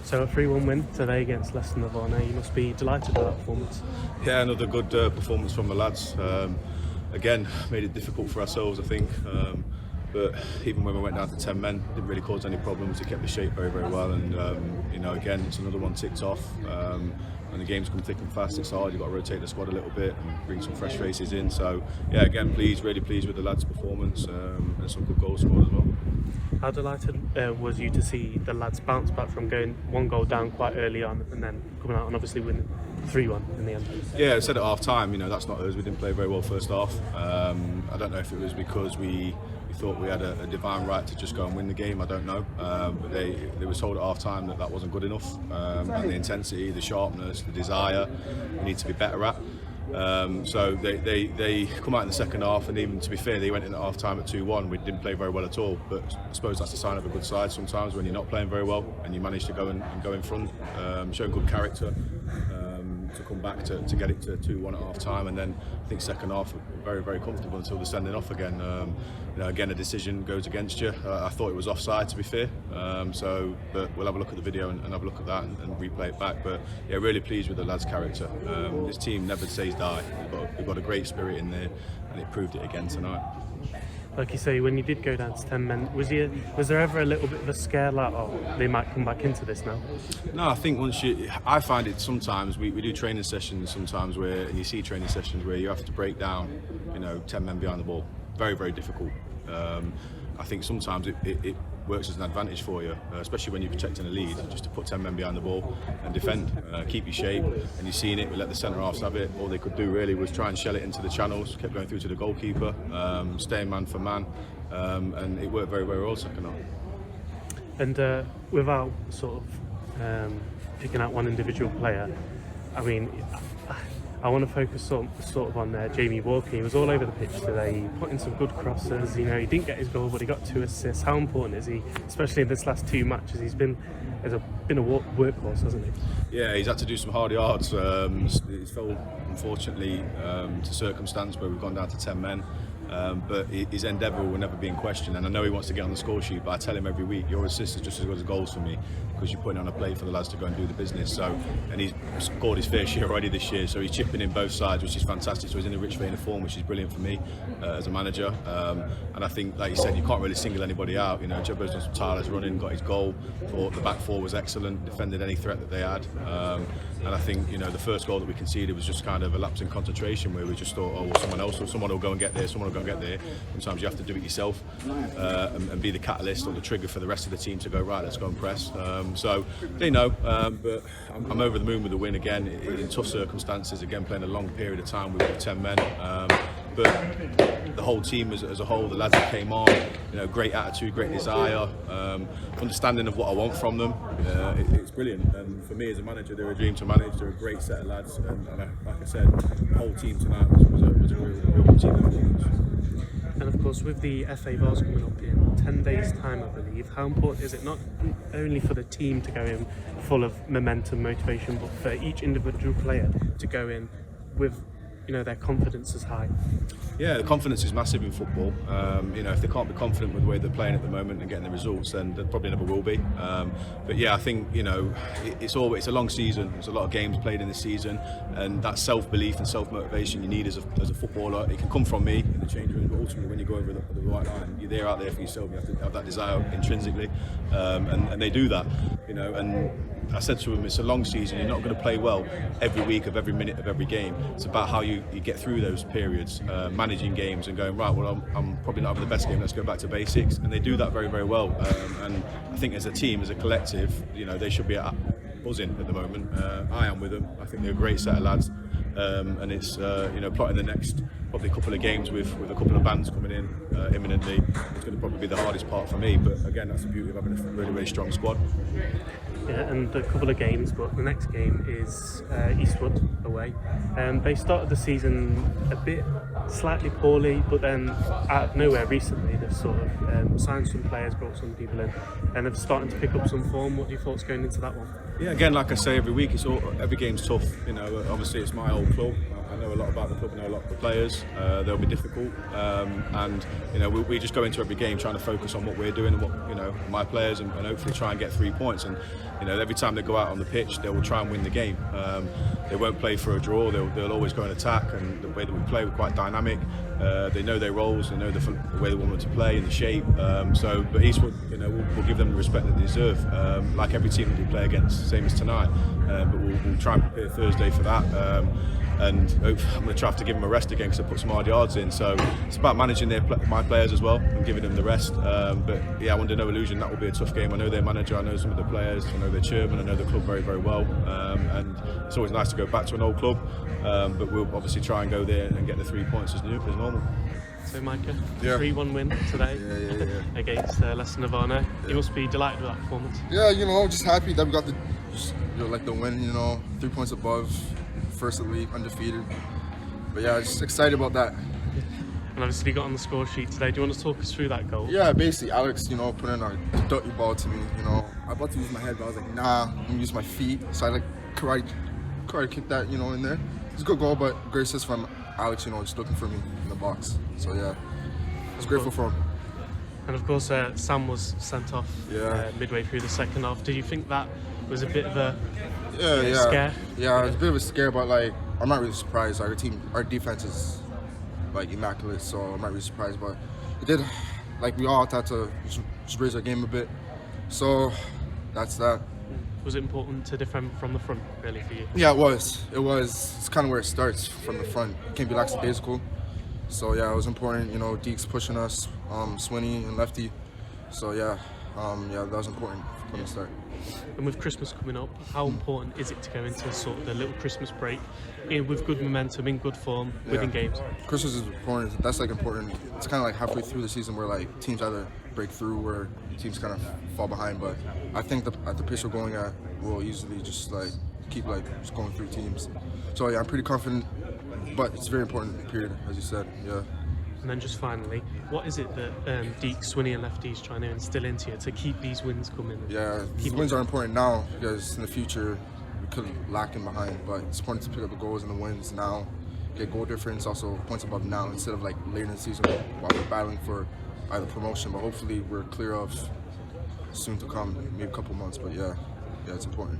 So a 3-1 win today against Leicester Nirvana. You must be delighted with that performance. Yeah, another good performance from the lads. Again, made it difficult for ourselves, I think. But even when we went down to 10 men, didn't really cause any problems. It kept the shape very, very well. And again, it's another one ticked off. When the games come thick and fast, it's hard. You've got to rotate the squad a little bit and bring some fresh faces in. So yeah, again, really pleased with the lads' performance and some good goals scored as well. How delighted was you to see the lads bounce back from going 1 goal down quite early on and then coming out and obviously winning 3-1 in the end? Yeah, I said at half time, that's not us. We didn't play very well first half. I don't know if it was because we thought we had a divine right to just go and win the game. I don't know. But they were told at half time that wasn't good enough. And the intensity, the sharpness, the desire, we need to be better at. So they come out in the second half, and even to be fair, they went in at half time at 2-1. We didn't play very well at all, but I suppose that's a sign of a good side sometimes when you're not playing very well and you manage to go in front, showing good character to come back to get it to 2-1 at half time. And then I think second half very, very comfortable until they're sending off again. Again, a decision goes against you. I thought it was offside, to be fair. But we'll have a look at the video and have a look at that and replay it back. But yeah, really pleased with the lads' character. This team never says die. We've got a great spirit in there, and it proved it again tonight. Like you say, when you did go down to 10 men, was there ever a little bit of a scare like, oh, they might come back into this now? No, I think I find it sometimes, we do training sessions sometimes where, and you see training sessions where you have to break down, 10 men behind the ball. Very, very difficult. I think sometimes it works as an advantage for you, especially when you're protecting a lead, just to put 10 men behind the ball and defend, keep your shape. And you've seen it, we let the centre-halves have it. All they could do really was try and shell it into the channels, kept going through to the goalkeeper, staying man for man, and it worked very, very well second half. And without sort of picking out one individual player, I mean, I want to focus sort of on Jamie Walker. He was all over the pitch today. He put in some good crosses. He didn't get his goal, but he got 2 assists. How important is he, especially in this last 2 matches? He's been a workhorse, hasn't he? Yeah, he's had to do some hard yards. He's fell, unfortunately, to circumstance where we've gone down to 10 men. But his endeavour will never be in question, and I know he wants to get on the score sheet, but I tell him every week, your assists are just as good as goals for me, because you're putting on a plate for the lads to go and do the business. And he's scored his fair share already this year, so he's chipping in both sides, which is fantastic. So he's in a rich vein of form, which is brilliant for me as a manager. And I think, like you said, you can't really single anybody out. Jebbo's done some tireless running, got his goal. Thought the back four was excellent, defended any threat that they had. And I think, the first goal that we conceded was just kind of a lapse in concentration, where we just thought, oh, well, someone will go and get there, someone will go and get there. Sometimes you have to do it yourself and be the catalyst or the trigger for the rest of the team to go, right, let's go and press. So they know, but I'm over the moon with the win again in tough circumstances, again playing a long period of time with 10 men. But the whole team as a whole, the lads that came on, great attitude, great desire, understanding of what I want from them. It's brilliant. And for me as a manager, they're a dream to manage. They're a great set of lads. And like I said, the whole team tonight was a real good team performance. And of course, with the FA Vars coming up in 10 days' time, I believe, how important is it not only for the team to go in full of momentum, motivation, but for each individual player to go in with their confidence is high? Yeah, the confidence is massive in football. If they can't be confident with the way they're playing at the moment and getting the results, then they probably never will be. But yeah, I think it's a long season. There's a lot of games played in this season, and that self-belief and self-motivation you need as a footballer, it can come from me in the change room, but ultimately when you go over the right line, you're out there for yourself. You have to have that desire intrinsically, and they do that. And I said to him, it's a long season. You're not going to play well every week of every minute of every game. It's about how you get through those periods, managing games and going, right, well, I'm probably not having the best game, let's go back to basics. And they do that very, very well. And I think as a team, as a collective, they should be buzzing at the moment. I am with them. I think they're a great set of lads. And it's, plotting the next probably couple of games with a couple of bands coming in imminently. It's going to probably be the hardest part for me. But again, that's the beauty of having a really, really strong squad. Yeah, and a couple of games, but the next game is Eastwood away. They started the season a bit slightly poorly, but then out of nowhere recently they've sort of signed some players, brought some people in, and they're starting to pick up some form. What are your thoughts going into that one? Yeah, again, like I say every week, every game's tough. Obviously it's my old club. I know a lot about the club, I know a lot of the players. They'll be difficult, and you know we just go into every game trying to focus on what we're doing and what my players, and hopefully try and get 3 points. And every time they go out on the pitch, they will try and win the game. They won't play for a draw. They'll always go and attack, and the way that we play, we're quite dynamic. They know their roles, they know the way they want them to play and the shape. But Eastwood, we'll give them the respect that they deserve, like every team that we play against, same as tonight. But we'll try and prepare Thursday for that. And I'm going to try to give them a rest again because I put some hard yards in. So it's about managing my players as well and giving them the rest. But yeah, I'm under no illusion that will be a tough game. I know their manager, I know some of the players, I know their chairman, I know the club very, very well. And it's always nice to go back to an old club. But we'll obviously try and go there and get the 3 points as normal. So Micah, Yeah. 3-1 win today Yeah. against Leicester Nirvana. You must be delighted with that performance. Yeah, just happy that we got the win. 3 points above, first of the league, undefeated. But yeah, just excited about that. And obviously you got on the score sheet today. Do you want to talk us through that goal? Yeah, basically Alex, put in a dirty ball to me. I about to use my head, but I was like, nah, I'm gonna use my feet. So I karate kicked that, in there. It's a good goal, but great assist from Alex, just looking for me in the box. So yeah, I was grateful for him. And of course, Sam was sent off midway through the second half. Did you think that was a bit of a scare? Yeah, it's a bit of a scare, but I'm not really surprised. Our defense is immaculate, so I'm not really surprised. But it did, we all had to just raise our game a bit. So that's that. Was it important to defend from the front, really, for you? Yeah, it was. It's kind of where it starts, from the front. It can't be lackadaisical. So yeah, it was important. Deeks pushing us, Swinney and Lefty. So yeah, that was important from the start. And with Christmas coming up, how important is it to go into sort of the little Christmas break with good momentum, in good form, winning games? Christmas is important. That's important. It's kind of halfway through the season where teams either break through or teams kind of fall behind. But I think at the pace we're going at, we'll easily just keep just going through teams. So yeah, I'm pretty confident. But it's a very important period, as you said. Yeah. And then just finally, what is it that Deek, Swinney and Lefty's trying to instill into you to keep these wins coming? Yeah, these wins are important now because in the future we could lack in behind. But it's important to pick up the goals and the wins now, get goal difference, also points above now instead of later in the season while we're battling for either promotion. But hopefully we're clear of soon to come, maybe a couple months. But yeah, it's important.